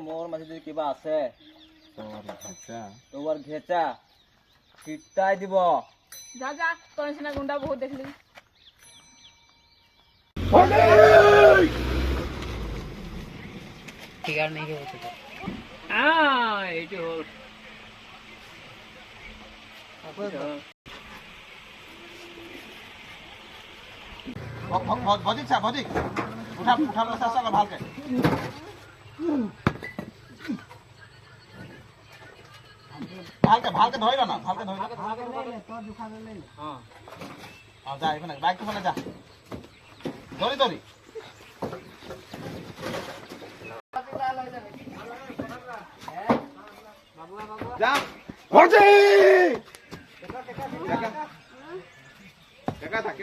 মোৰ মাঝে যদি কিবা আছে তোৰ ঘেঁচা চিটাই দিব। যা যা তোর নিচিনা গুন্ডা বহুত দেখলি। ফিগার নেই কে বলতে এইটো ভজিক চা ভজিক উঠাবলৈ চেষ্টা কৰ ভালকে। ভালকে ধৰিবা না, ভালকে ধৰিবা। যা এইফালে বাইকটো ফালে যা, ধৰি ধৰি যা। ভজি কেকা থাক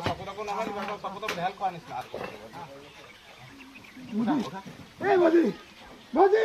চকুটাকো নামাৰিব, চকুটো ঢেল খোৱা নিচিনা। ভজি